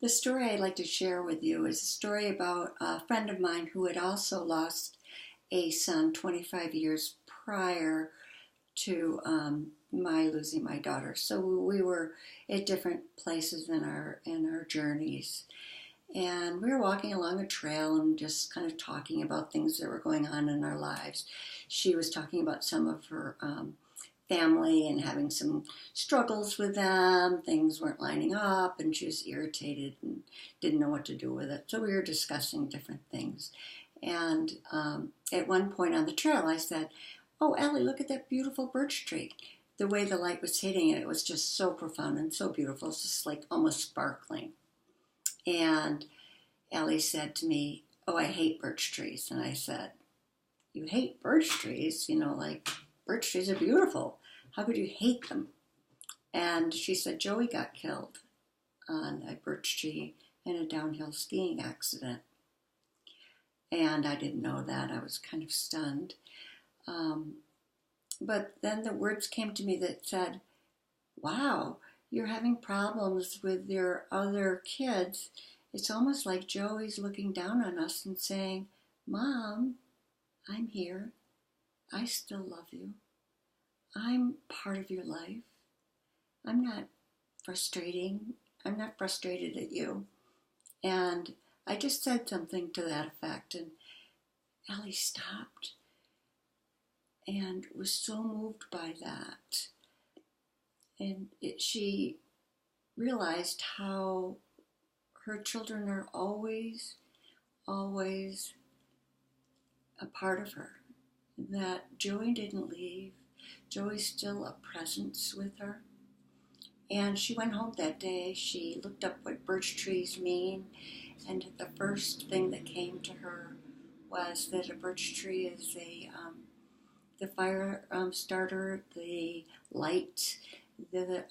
The story I'd like to share with you is a story about a friend of mine who had also lost a son 25 years prior to my losing my daughter. So we were at different places in our journeys, and we were walking along a trail and just kind of talking about things that were going on in our lives. She was talking about some of her family and having some struggles with them. Things weren't lining up, and she was irritated and didn't know what to do with it. So we were discussing different things. And at one point on the trail, I said, "Oh, Ellie, look at that beautiful birch tree." The way the light was hitting it, it was just so profound and so beautiful. It's just like almost sparkling. And Ellie said to me, "Oh, I hate birch trees." And I said, "You hate birch trees? Like birch trees are beautiful. How could you hate them?" And she said, "Joey got killed on a birch tree in a downhill skiing accident." And I didn't know that. I was kind of stunned. Um, but then the words came to me that said, "Wow, you're having problems with your other kids. It's almost like Joey's looking down on us and saying, 'Mom, I'm here. I still love you. I'm part of your life. I'm not frustrating. I'm not frustrated at you.'" And I just said something to that effect, and Ellie stopped and was so moved by that. And she realized how her children are always, always a part of her. That Joey didn't leave. Joey's still a presence with her. And she went home that day. She looked up what birch trees mean. And the first thing that came to her was that a birch tree is the fire starter, the light. The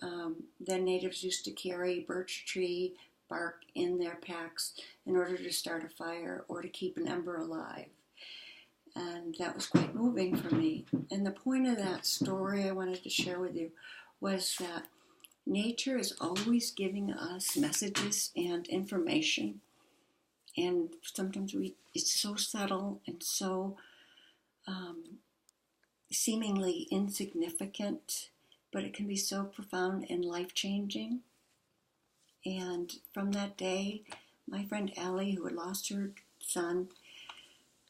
natives used to carry birch tree bark in their packs in order to start a fire or to keep an ember alive. And that was quite moving for me. And the point of that story I wanted to share with you was that nature is always giving us messages and information. And sometimes it's so subtle and so seemingly insignificant, but it can be so profound and life-changing. And from that day, my friend Ellie, who had lost her son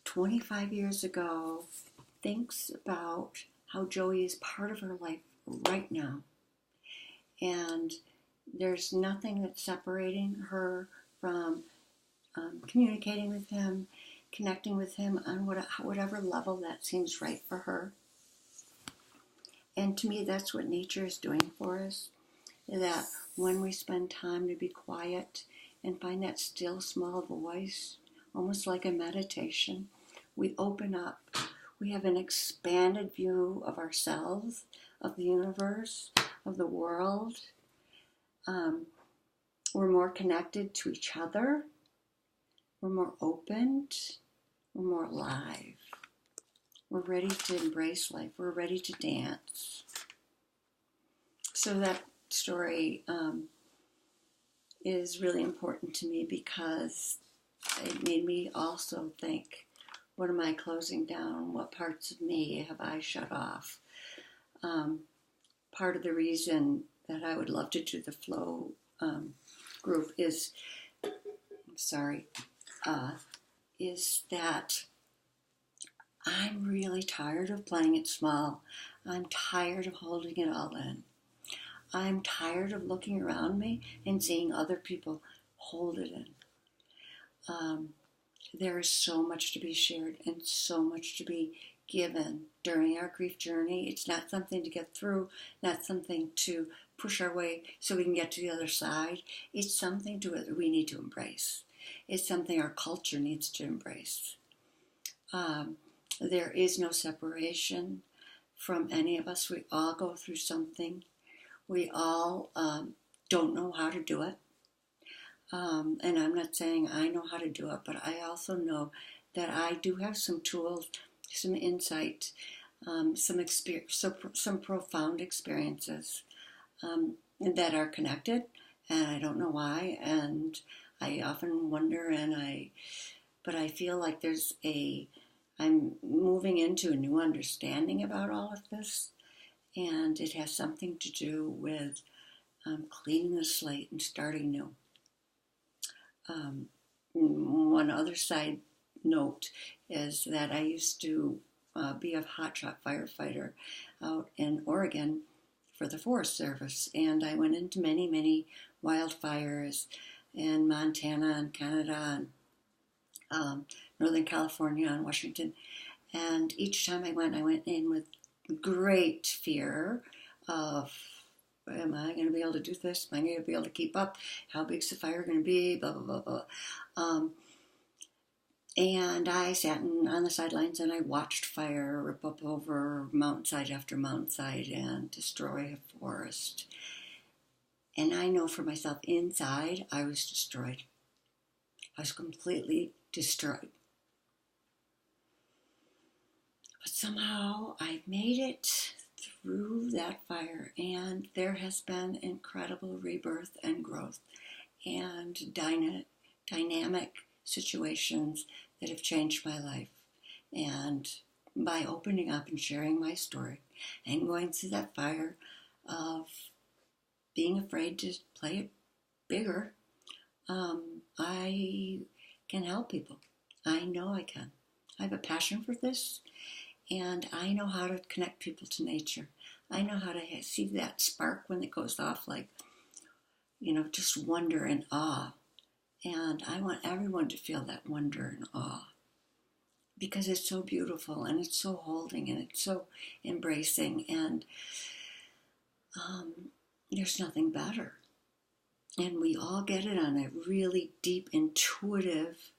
25 years ago, thinks about how Joey is part of her life right now. And there's nothing that's separating her from communicating with him, connecting with him on whatever level that seems right for her. And to me, that's what nature is doing for us, that when we spend time to be quiet and find that still small voice, almost like a meditation, we open up. We have an expanded view of ourselves, of the universe, of the world. We're more connected to each other. We're more open. We're more alive. We're ready to embrace life. We're ready to dance. So that story is really important to me because it made me also think, what am I closing down? What parts of me have I shut off? Part of the reason that I would love to do the flow group is that I'm really tired of playing it small. I'm tired of holding it all in. I'm tired of looking around me and seeing other people hold it in. There is so much to be shared and so much to be given during our grief journey. It's not something to get through, not something to push our way so we can get to the other side. It's something we need to embrace. It's something our culture needs to embrace. There is no separation from any of us. We all go through something. We all don't know how to do it. And I'm not saying I know how to do it, but I also know that I do have some tools, some insight, some profound experiences that are connected and I don't know why. And I often wonder, but I feel like I'm moving into a new understanding about all of this, and it has something to do with cleaning the slate and starting new. One other side note is that I used to be a hotshot firefighter out in Oregon for the Forest Service, and I went into many, many wildfires in Montana and Canada and Northern California and Washington. And each time I went in with great fear of, am I going to be able to do this? Am I going to be able to keep up? How big's the fire going to be? Blah, blah, blah, blah. And I sat on the sidelines and I watched fire rip up over mountainside after mountainside and destroy a forest. And I know for myself, inside, I was destroyed. I was completely destroyed. But somehow I made it through that fire, and there has been incredible rebirth and growth and dynamic situations that have changed my life. And by opening up and sharing my story and going through that fire of being afraid to play it bigger, I can help people. I know I can. I have a passion for this, and I know how to connect people to nature. I know how to see that spark when it goes off, like, just wonder and awe. And I want everyone to feel that wonder and awe, because it's so beautiful and it's so holding and it's so embracing, and there's nothing better. And we all get it on a really deep, intuitive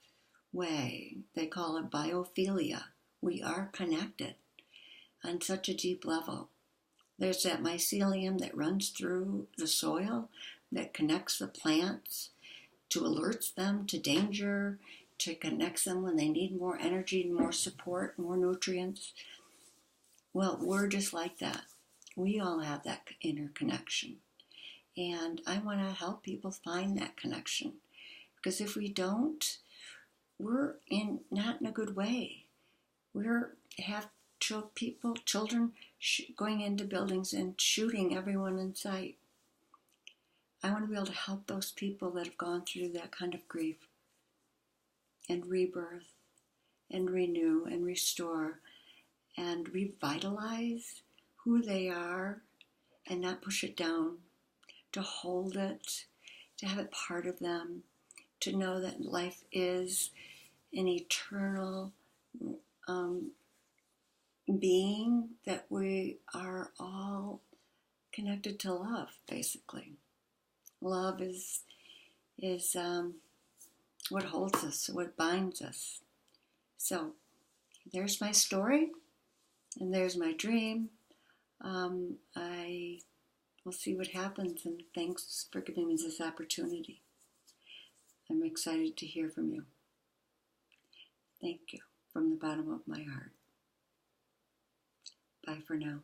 way. They call it biophilia. We are connected on such a deep level. There's that mycelium that runs through the soil that connects the plants, to alerts them to danger, to connect them when they need more energy, more support, more nutrients. Well, we're just like that. We all have that inner connection. And I want to help people find that connection. Because if we don't, we're not in a good way. Have children going into buildings and shooting everyone in sight. I want to be able to help those people that have gone through that kind of grief and rebirth and renew and restore and revitalize who they are and not push it down, to hold it, to have it part of them, to know that life is an eternal being, that we are all connected to love, basically. Love is what holds us, what binds us. So there's my story, and there's my dream. I will see what happens, and thanks for giving me this opportunity. I'm excited to hear from you. Thank you from the bottom of my heart. Bye for now.